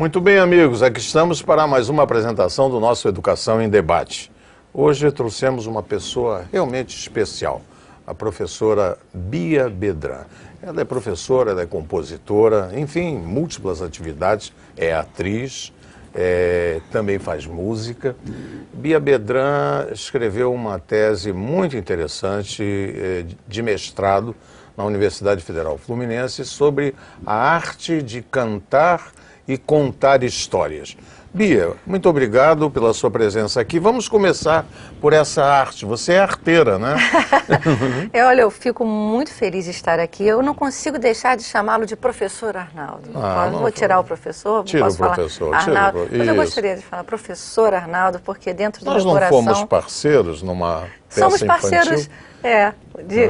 Muito bem, amigos, aqui estamos para mais uma apresentação do nosso Educação em Debate. Hoje trouxemos uma pessoa realmente especial, a professora Bia Bedran. Ela é professora, ela é compositora, enfim, múltiplas atividades, é atriz, também faz música. Bia Bedran escreveu uma tese muito interessante de mestrado na Universidade Federal Fluminense sobre a arte de cantar e contar histórias. Bia, muito obrigado pela sua presença aqui. Vamos começar por essa arte. Você é arteira, né? Olha, eu fico muito feliz de estar aqui. Eu não consigo deixar de chamá-lo de professor Arnaldo. Vou tirar o professor? Tira posso o professor. Falar Arnaldo, tira o... mas eu gostaria de falar professor Arnaldo, porque dentro do meu coração... Nós não fomos parceiros numa peça Somos parceiros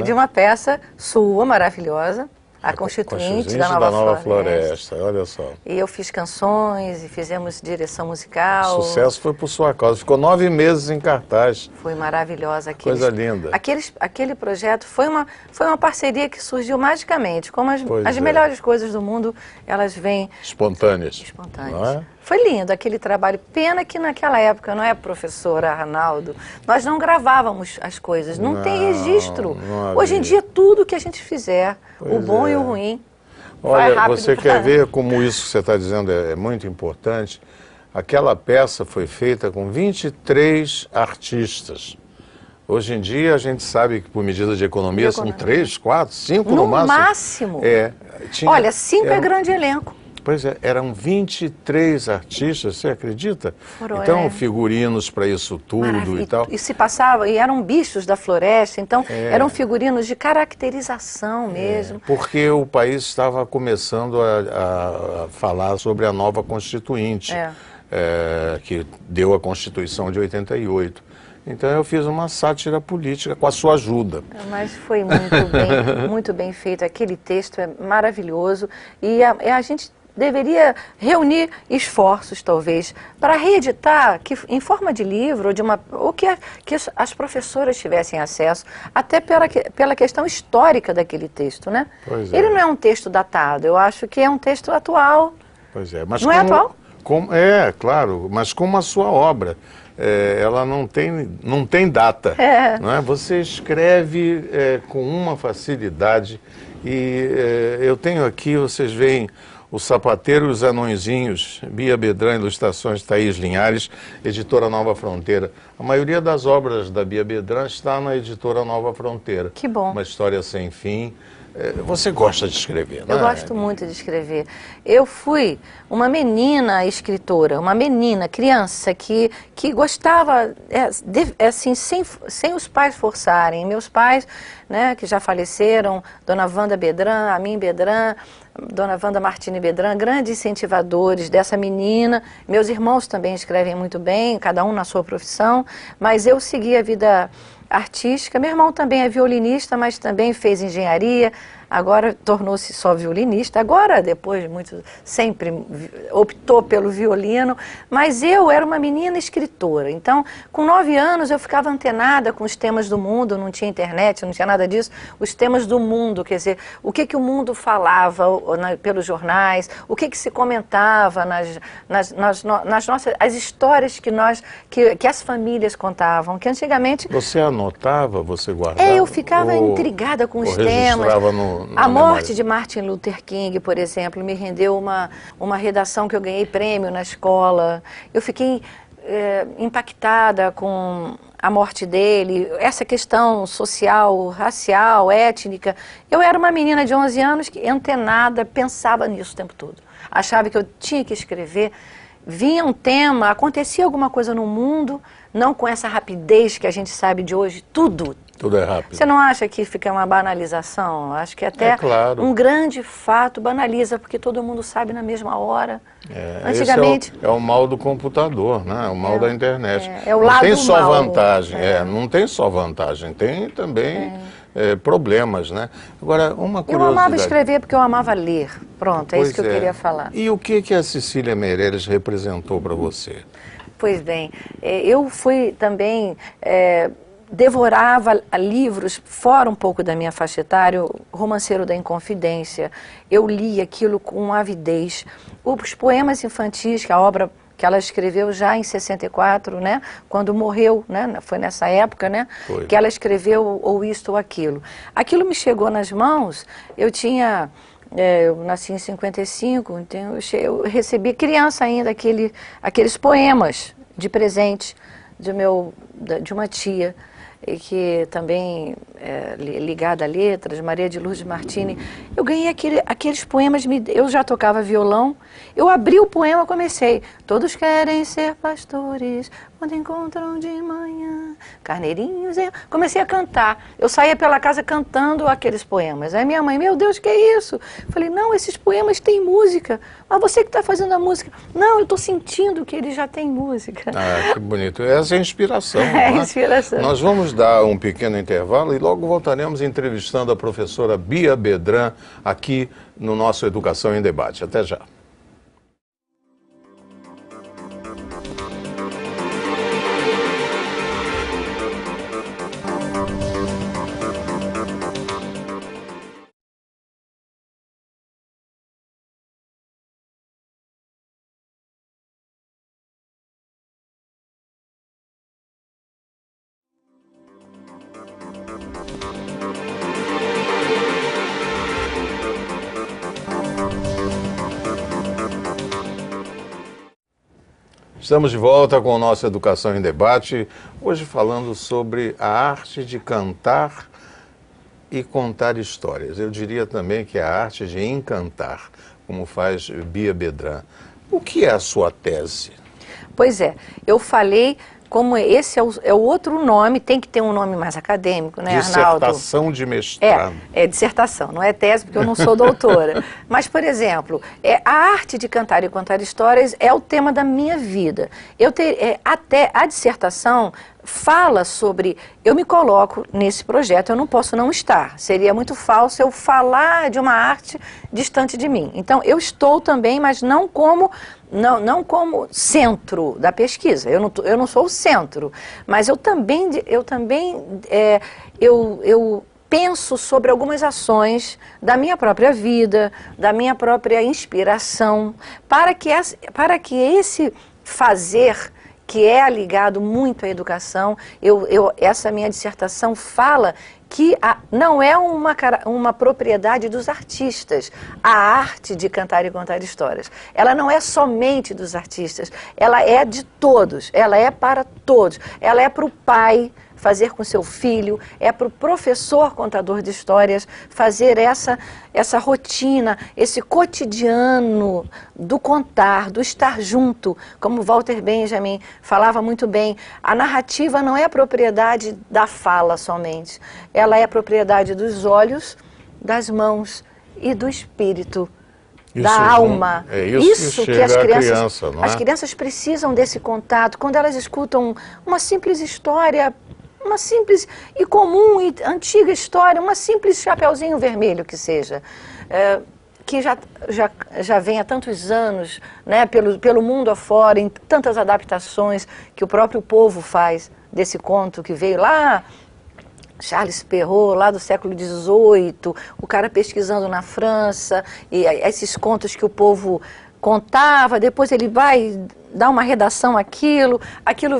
de uma peça sua, maravilhosa. A Constituinte da Nova Floresta. Olha só. E eu fiz canções e fizemos direção musical. O sucesso foi por sua causa. Ficou 9 meses em cartaz. Foi maravilhosa. Coisa linda. Aquele projeto foi uma parceria que surgiu magicamente. Como as melhores coisas do mundo, elas vêm... Espontâneas. Não é? Foi lindo aquele trabalho. Pena que naquela época, não é, professor Arnaldo? Nós não gravávamos as coisas, não tem registro. Hoje em dia, tudo que a gente fizer, o bom e o ruim, olha, você quer ver como isso que você está dizendo é muito importante? Aquela peça foi feita com 23 artistas. Hoje em dia, a gente sabe que por medida de economia são 3, 4, 5 no máximo. No máximo. Olha, 5 é grande elenco. Pois é, eram 23 artistas, você acredita? Então, figurinos para isso tudo e tal. E se passava, e eram bichos da floresta, então eram figurinos de caracterização mesmo. Porque o país estava começando a falar sobre a nova Constituinte, que deu a Constituição de 88. Então eu fiz uma sátira política com a sua ajuda. Mas foi muito bem feito, aquele texto é maravilhoso e a gente deveria reunir esforços, talvez, para reeditar em forma de livro, ou que as professoras tivessem acesso, até pela questão histórica daquele texto, né? Ele não é um texto datado, eu acho que é um texto atual. Pois é, mas não é atual? Claro, mas como a sua obra, ela não tem data, não é? Você escreve com uma facilidade e eu tenho aqui, vocês veem, O Sapateiro e os Anõezinhos, Bia Bedran, ilustrações Thaís Linhares, editora Nova Fronteira. A maioria das obras da Bia Bedran está na editora Nova Fronteira. Que bom. Uma história sem fim. Você gosta de escrever, não é? Eu gosto muito de escrever. Eu fui uma menina escritora, uma menina, criança, que gostava, assim, sem os pais forçarem. Meus pais, né, que já faleceram, Dona Wanda Bedran, Amin Bedran, Dona Wanda Martini Bedran, grandes incentivadores dessa menina. Meus irmãos também escrevem muito bem, cada um na sua profissão, mas eu segui a vida artística. Meu irmão também é violinista, mas também fez engenharia, agora tornou-se só violinista, agora depois sempre optou pelo violino, mas eu era uma menina escritora, então com 9 anos eu ficava antenada com os temas do mundo, não tinha internet, não tinha nada disso, os temas do mundo, quer dizer, o que o mundo falava pelos jornais, o que se comentava nas nossas, as histórias que as famílias contavam, que antigamente... Você anotava, você guardava? Eu ficava intrigada com os temas. A morte de Martin Luther King, por exemplo, me rendeu uma redação que eu ganhei prêmio na escola. Eu fiquei impactada com a morte dele, essa questão social, racial, étnica. Eu era uma menina de 11 anos que, antenada, pensava nisso o tempo todo. Achava que eu tinha que escrever. Vinha um tema, acontecia alguma coisa no mundo, não com essa rapidez que a gente sabe de hoje, tudo é rápido. Você não acha que fica uma banalização? Acho que até um grande fato banaliza, porque todo mundo sabe na mesma hora. Antigamente... Esse é o mal do computador, né? O mal da internet. É o lado não tem só mal. vantagem, não tem só vantagem, tem também problemas, né? Agora, uma curiosidade... Eu amava escrever porque eu amava ler. Pronto, é isso que eu queria falar. E o que a Cecília Meirelles representou para você? Pois bem, eu fui também... devorava livros fora um pouco da minha faixa etária, o Romanceiro da Inconfidência. Eu li aquilo com avidez. Os poemas infantis, que a obra que ela escreveu já em 64, né, quando morreu, né, foi nessa época, né, que ela escreveu ou isto ou aquilo. Aquilo me chegou nas mãos, eu nasci em 55, então eu recebi criança ainda aqueles poemas de presente de uma tia, e que também é ligada a letras, Maria de Lourdes Martini. Eu ganhei aqueles poemas, eu já tocava violão, eu abri o poema, comecei: todos querem ser pastores, quando encontram de manhã, carneirinhos... Comecei a cantar, eu saía pela casa cantando aqueles poemas. Aí minha mãe: meu Deus, que é isso? Eu falei: não, esses poemas têm música, mas você que está fazendo a música. Não, eu estou sentindo que ele já tem música. Ah, que bonito, essa é a inspiração. É a inspiração. Nós vamos dar um pequeno intervalo e logo voltaremos entrevistando a professora Bia Bedran aqui no nosso Educação em Debate. Até já. Estamos de volta com o nosso Educação em Debate, hoje falando sobre a arte de cantar e contar histórias. Eu diria também que é a arte de encantar, como faz Bia Bedran. O que é a sua tese? Pois é, eu falei, como esse é o outro nome, tem que ter um nome mais acadêmico, né, Arnaldo? Dissertação de mestrado. É dissertação, não é tese, porque eu não sou doutora. Mas, por exemplo, a arte de cantar e contar histórias é o tema da minha vida. Até a dissertação fala sobre... Eu me coloco nesse projeto, eu não posso não estar. Seria muito falso eu falar de uma arte distante de mim. Então, eu estou também, mas não como centro da pesquisa. Eu não sou o centro, mas eu penso sobre algumas ações da minha própria vida, da minha própria inspiração, para que esse fazer, que é ligado muito à educação, essa minha dissertação fala que não é uma propriedade dos artistas, a arte de cantar e contar histórias. Ela não é somente dos artistas, ela é de todos, ela é para todos. Ela é para o pai fazer com seu filho, é para o professor contador de histórias fazer essa rotina, esse cotidiano do contar, do estar junto, como Walter Benjamin falava muito bem. A narrativa não é propriedade da fala somente, ela é propriedade dos olhos, das mãos e do espírito. Da alma. É isso que as criança, não é? As crianças precisam desse contato. Quando elas escutam uma simples história, uma simples e comum e antiga história, uma simples Chapeuzinho Vermelho que seja, que já vem há tantos anos, né, pelo mundo afora, em tantas adaptações que o próprio povo faz desse conto que veio lá, Charles Perrault, lá do século XVIII, o cara pesquisando na França, e esses contos que o povo contava, depois ele vai dar uma redação aquilo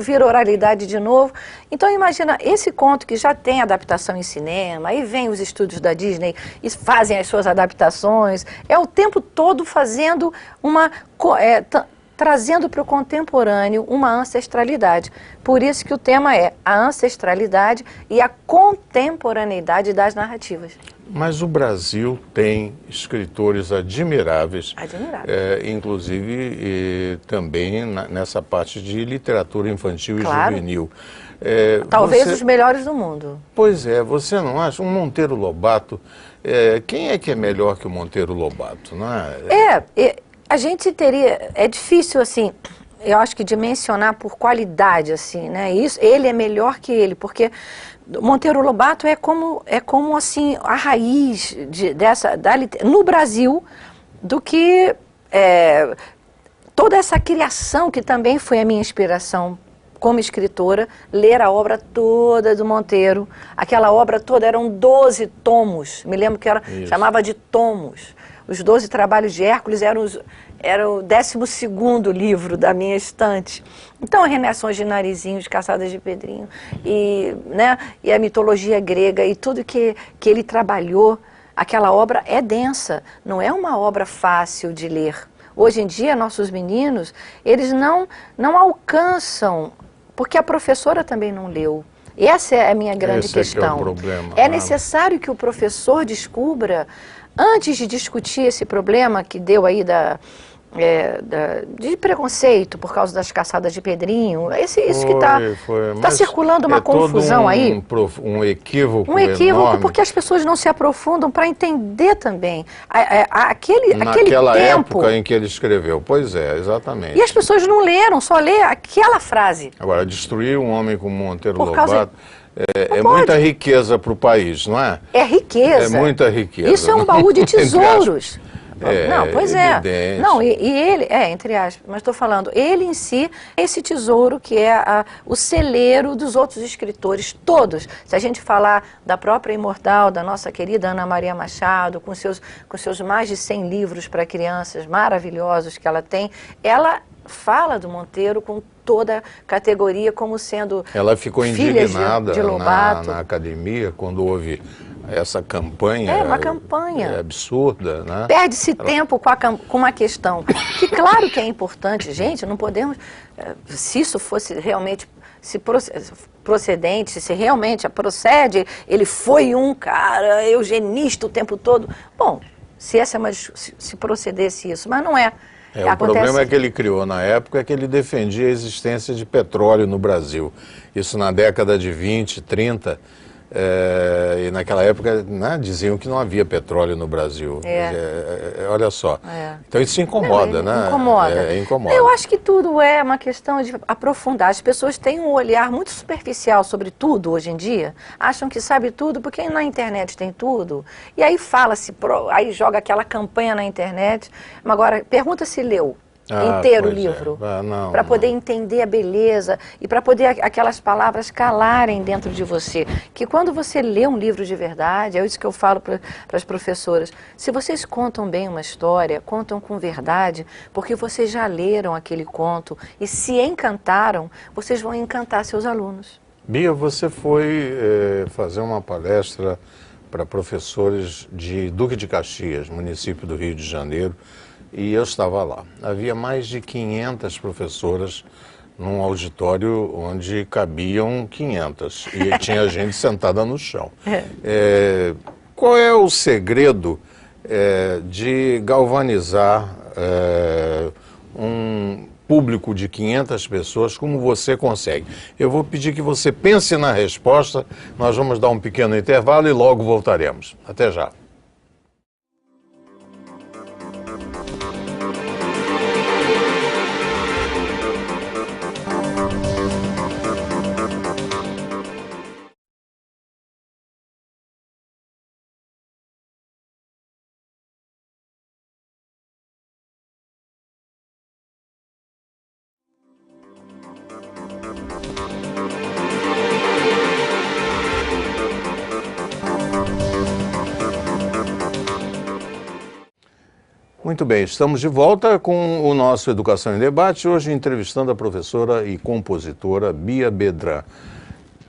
vira oralidade de novo. Então imagina, esse conto que já tem adaptação em cinema, aí vem os estúdios da Disney e fazem as suas adaptações, é o tempo todo fazendo trazendo para o contemporâneo uma ancestralidade. Por isso que o tema é a ancestralidade e a contemporaneidade das narrativas. Mas o Brasil tem escritores admiráveis, inclusive também nessa parte de literatura infantil e juvenil. Talvez os melhores do mundo. Pois é, você não acha? Um Monteiro Lobato, quem é que é melhor que o Monteiro Lobato? Não é? A gente teria, é difícil assim, eu acho que dimensionar por qualidade assim, né? Isso, ele é melhor que ele, porque Monteiro Lobato é como assim a raiz no Brasil do que toda essa criação que também foi a minha inspiração como escritora, ler a obra toda do Monteiro. Aquela obra toda eram 12 tomos, me lembro que chamava de tomos. Os 12 trabalhos de Hércules era o 12º livro da minha estante. Então, Remeações de Narizinhos, Caçadas de Pedrinho, e a mitologia grega, e tudo que ele trabalhou, aquela obra é densa, não é uma obra fácil de ler. Hoje em dia, nossos meninos, eles não alcançam, porque a professora também não leu. Essa é a minha grande questão. É o problema. É necessário que o professor descubra, antes de discutir esse problema que deu aí de preconceito por causa das caçadas de Pedrinho, isso que está circulando uma confusão aí. Um equívoco. Um equívoco enorme. Porque as pessoas não se aprofundam para entender também Naquela tempo. época em que ele escreveu. Pois é, exatamente. E as pessoas não leram, só lê aquela frase. Agora, destruir um homem como Monteiro Por causa- Lobato é muita riqueza para o país, não é? É riqueza. É muita riqueza. Isso é um baú de tesouros. Não, pois é. Evidente. Não, e ele, entre aspas, mas estou falando, ele em si, esse tesouro que é o celeiro dos outros escritores, todos. Se a gente falar da própria imortal, da nossa querida Ana Maria Machado, com seus mais de 100 livros para crianças maravilhosos que ela tem, ela fala do Monteiro com toda a categoria como sendo Ela ficou filha indignada de Lobato. na academia quando houve essa campanha. É uma campanha. Absurda, né? Perde-se tempo com uma questão que, claro que é importante, gente, não podemos, se isso fosse realmente procedente, se realmente procede, ele foi um cara eugenista o tempo todo. Bom, se procedesse isso, mas não é. O problema é que ele criou na época é que ele defendia a existência de petróleo no Brasil. Isso na década de 20, 30. E naquela época, né, diziam que não havia petróleo no Brasil. Olha só. Então isso incomoda, né? Incomoda. Eu acho que tudo é uma questão de aprofundar. As pessoas têm um olhar muito superficial sobre tudo hoje em dia. Acham que sabe tudo porque na internet tem tudo. E aí fala-se, aí joga aquela campanha na internet. Mas agora, pergunta se leu inteiro o livro, para poder entender a beleza e para poder aquelas palavras calarem dentro de você. Que quando você lê um livro de verdade, é isso que eu falo para as professoras, se vocês contam bem uma história, contam com verdade, porque vocês já leram aquele conto e se encantaram, vocês vão encantar seus alunos. Bia, você foi fazer uma palestra para professores de Duque de Caxias, município do Rio de Janeiro, e eu estava lá. Havia mais de 500 professoras num auditório onde cabiam 500 e tinha gente sentada no chão. Qual é o segredo de galvanizar um público de 500 pessoas como você consegue? Eu vou pedir que você pense na resposta, nós vamos dar um pequeno intervalo e logo voltaremos. Até já. Muito bem, estamos de volta com o nosso Educação em Debate, hoje entrevistando a professora e compositora Bia Bedran.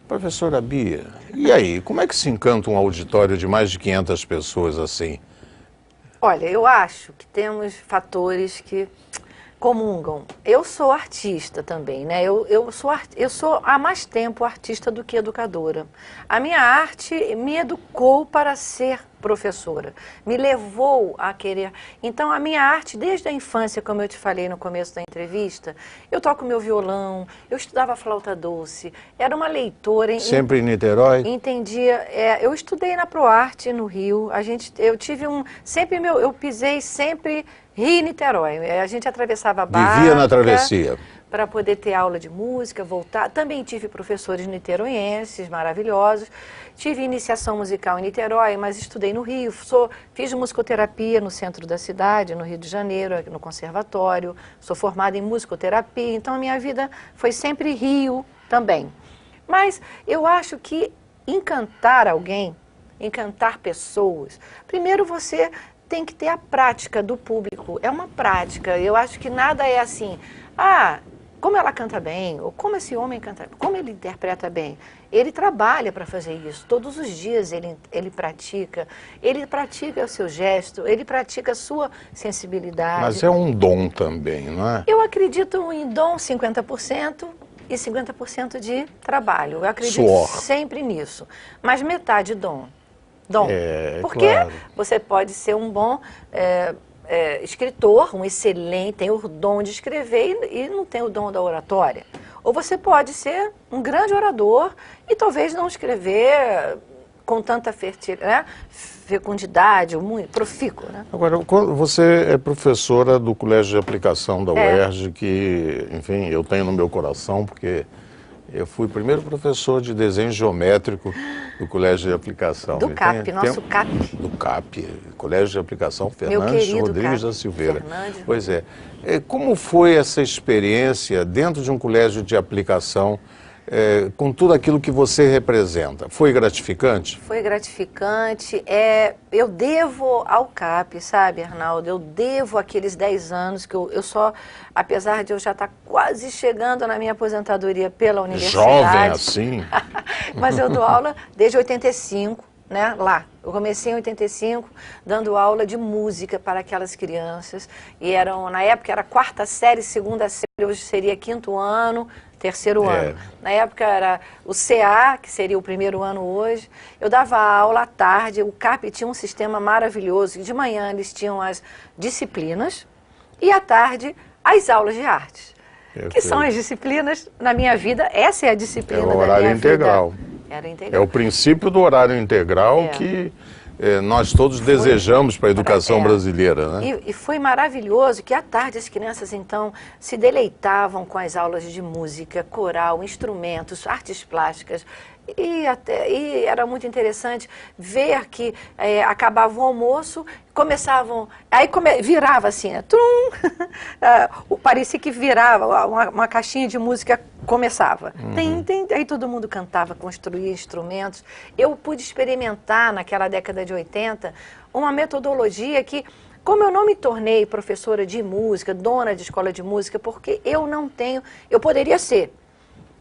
Professora Bia, e aí, como é que se encanta um auditório de mais de 500 pessoas assim? Olha, eu acho que temos fatores que comungam. Eu sou artista também, né? Eu sou há mais tempo artista do que educadora. A minha arte me educou para ser professora, me levou a querer. Então, a minha arte, desde a infância, como eu te falei no começo da entrevista, eu toco meu violão, eu estudava flauta doce, era uma leitora. Sempre em Niterói? Entendia. Eu estudei na ProArte, no Rio. Eu tive eu pisei sempre Rio e Niterói. A gente atravessava a barca. Vivia na travessia. para poder ter aula de música, voltar. Também tive professores niteroenses maravilhosos. Tive iniciação musical em Niterói, mas estudei no Rio. Fiz musicoterapia no centro da cidade, no Rio de Janeiro, no conservatório. Sou formada em musicoterapia, então a minha vida foi sempre Rio também. Mas eu acho que encantar alguém, encantar pessoas, primeiro você tem que ter a prática do público. É uma prática. Eu acho que nada é assim, como ela canta bem, ou como esse homem canta, como ele interpreta bem. Ele trabalha para fazer isso. Todos os dias ele pratica o seu gesto, ele pratica a sua sensibilidade. Mas é um dom também, não é? Eu acredito em dom 50% e 50% de trabalho. Eu acredito Suor. sempre nisso. Mas metade dom. Dom. Porque claro. você pode ser um bom escritor, um excelente, tem o dom de escrever e não tem o dom da oratória. Ou você pode ser um grande orador e talvez não escrever com tanta fecundidade, muito profícuo, né? Agora, você é professora do Colégio de Aplicação da UERJ, que, enfim, eu tenho no meu coração, porque eu fui o primeiro professor de desenho geométrico do Colégio de Aplicação. Do CAP, nosso CAP. Do CAP, Colégio de Aplicação Fernandes Rodrigues da Silveira. Pois é. Como foi essa experiência dentro de um colégio de aplicação, com tudo aquilo que você representa? Foi gratificante? Foi gratificante. Eu devo ao CAP, sabe, Arnaldo? Eu devo aqueles 10 anos que eu só, apesar de eu já estar quase chegando na minha aposentadoria pela universidade. Jovem assim? Mas eu dou aula desde 85, né, lá. Eu comecei em 85, dando aula de música para aquelas crianças. E na época era 4ª série, 2ª série, hoje seria 5º ano, 3º ano. Na época era o CA, que seria o 1º ano hoje. Eu dava aula à tarde, o CAP tinha um sistema maravilhoso. De manhã eles tinham as disciplinas e à tarde as aulas de artes. Que são as disciplinas, na minha vida, essa é a disciplina da minha vida. É o horário integral. Era integral. É o princípio do horário integral que nós todos desejamos para a educação brasileira, né? E foi maravilhoso que à tarde as crianças, então, se deleitavam com as aulas de música, coral, instrumentos, artes plásticas. E era muito interessante ver que acabava o almoço, começavam, aí virava assim, né, trum, parecia que virava, uma caixinha de música começava. Aí todo mundo cantava, construía instrumentos. Eu pude experimentar naquela década de 80 uma metodologia que, como eu não me tornei professora de música, dona de escola de música, porque eu não tenho, eu poderia ser,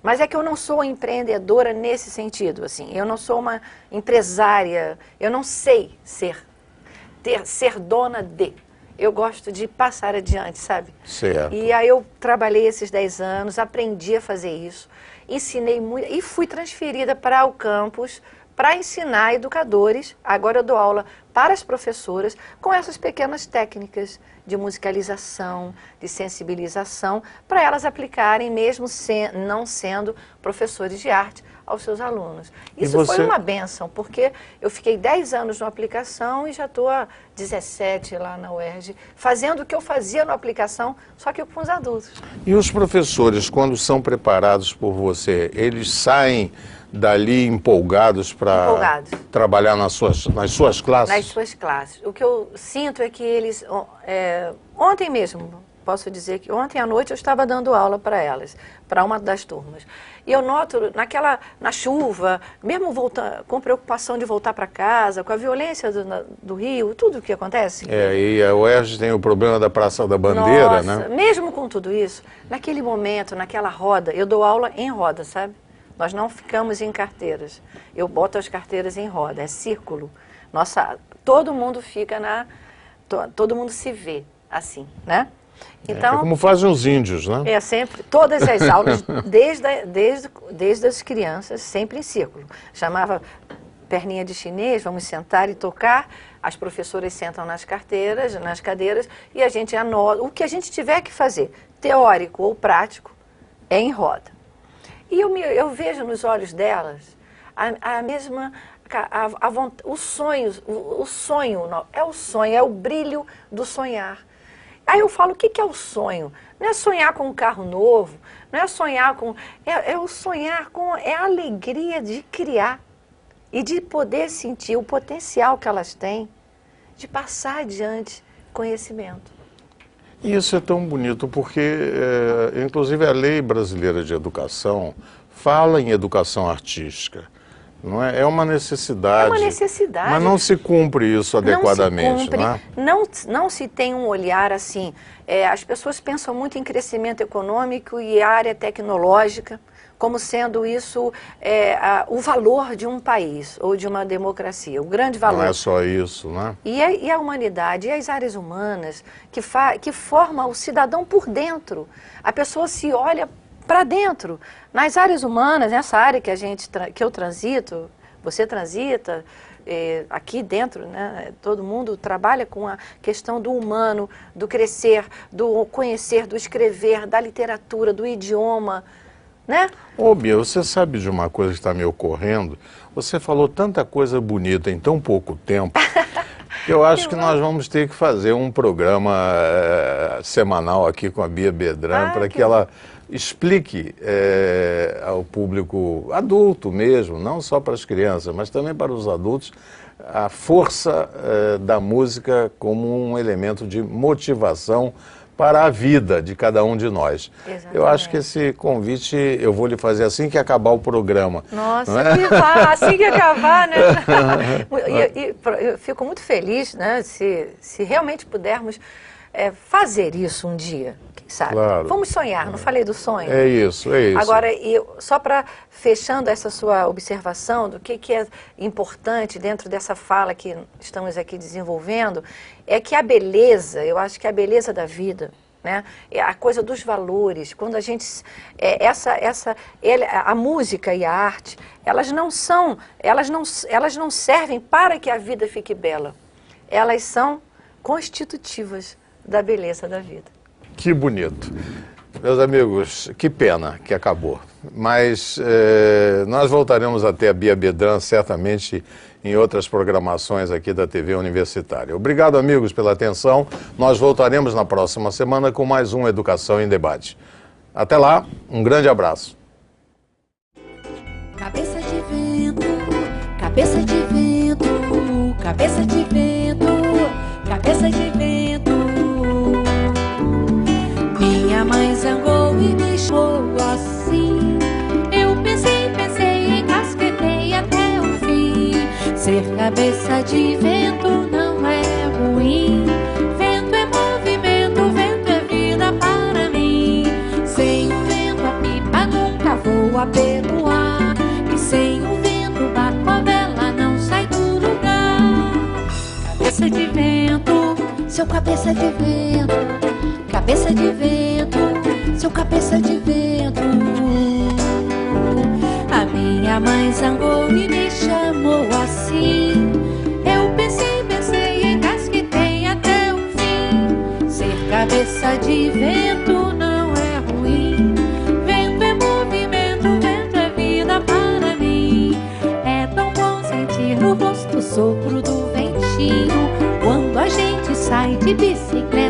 mas é que eu não sou empreendedora nesse sentido, assim. Eu não sou uma empresária, eu não sei ser dona de. Eu gosto de passar adiante, sabe? Certo. E aí eu trabalhei esses 10 anos, aprendi a fazer isso, ensinei muito e fui transferida para o campus para ensinar educadores. Agora eu dou aula para as professoras com essas pequenas técnicas de musicalização, de sensibilização, para elas aplicarem mesmo não sendo professores de arte aos seus alunos. Isso foi uma bênção, porque eu fiquei 10 anos na aplicação e já estou há 17 lá na UERJ, fazendo o que eu fazia na aplicação, só que com os adultos. E os professores, quando são preparados por você, eles saem dali empolgados para trabalhar nas suas classes? Nas suas classes. O que eu sinto é que eles... ontem mesmo, posso dizer que ontem à noite eu estava dando aula para elas, para uma das turmas. E eu noto, na chuva, mesmo com preocupação de voltar para casa, com a violência do Rio, tudo o que acontece. E a UERJ tem o problema da Praça da Bandeira, né? né? Mesmo com tudo isso, naquele momento, naquela roda, eu dou aula em roda, sabe? Nós não ficamos em carteiras. Eu boto as carteiras em roda, é círculo. Todo mundo fica todo mundo se vê assim, né? Então, é como fazem os índios, né? É sempre, todas as aulas, desde as crianças, sempre em círculo. Chamava perninha de chinês, vamos sentar e tocar. As professoras sentam nas cadeiras, e a gente anota. O que a gente tiver que fazer, teórico ou prático, é em roda. E eu vejo nos olhos delas a mesma... o sonho, é o brilho do sonhar. Aí eu falo, o que é o sonho? Não é sonhar com um carro novo, não é sonhar com... É o sonhar com... É a alegria de criar e de poder sentir o potencial que elas têm de passar adiante conhecimento. E isso é tão bonito porque, inclusive, a Lei Brasileira de Educação fala em educação artística. Não é? É uma necessidade. É uma necessidade. Mas não se cumpre isso adequadamente. Não se cumpre, Não é? não se tem um olhar assim. As pessoas pensam muito em crescimento econômico e área tecnológica, como sendo isso o valor de um país ou de uma democracia, o grande valor. Não é só isso, né? E a humanidade, e as áreas humanas, que forma o cidadão por dentro. A pessoa se olha para dentro. Nas áreas humanas, nessa área que eu transito, você transita, aqui dentro, né, todo mundo trabalha com a questão do humano, do crescer, do conhecer, do escrever, da literatura, do idioma, né? Ô, Bia, você sabe de uma coisa que está me ocorrendo? Você falou tanta coisa bonita em tão pouco tempo, que eu acho que nós vamos ter que fazer um programa semanal aqui com a Bia Bedran, para que ela explique ao público adulto mesmo, não só para as crianças, mas também para os adultos, a força da música como um elemento de motivação para a vida de cada um de nós. Exatamente. Eu acho que esse convite eu vou lhe fazer assim que acabar o programa. Nossa, assim que acabar, né? Eu fico muito feliz, né, se realmente pudermos fazer isso um dia, quem sabe? Claro. Vamos sonhar, não falei do sonho? É isso. Agora, só para fechando essa sua observação do que é importante dentro dessa fala que estamos aqui desenvolvendo, é que a beleza, eu acho que a beleza da vida, né, é a coisa dos valores, quando a gente, a música e a arte, elas não servem para que a vida fique bela, elas são constitutivas da beleza da vida. Que bonito. Meus amigos, que pena que acabou. Mas nós voltaremos a ter a Bia Bedran certamente em outras programações aqui da TV Universitária. Obrigado, amigos, pela atenção. Nós voltaremos na próxima semana com mais um Educação em Debate. Até lá, um grande abraço. Cabeça de vento, cabeça de vento, cabeça de vento, cabeça de vento. Minha mãe zangou e me chamou assim. Eu pensei, encasquetei até o fim. Ser cabeça de vento não é ruim. Vento é movimento, vento é vida para mim. Sem o vento a pipa nunca voa pelo ar. E sem o vento o barco a vela não sai do lugar. Cabeça de vento, seu cabeça de vento. Cabeça de vento, seu cabeça de vento. A minha mãe zangou e me chamou assim. Eu pensei, encasquetei até o fim. Ser cabeça de vento não é ruim. Vento é movimento, vento é vida para mim. É tão bom sentir no rosto o sopro do ventinho quando a gente sai de bicicleta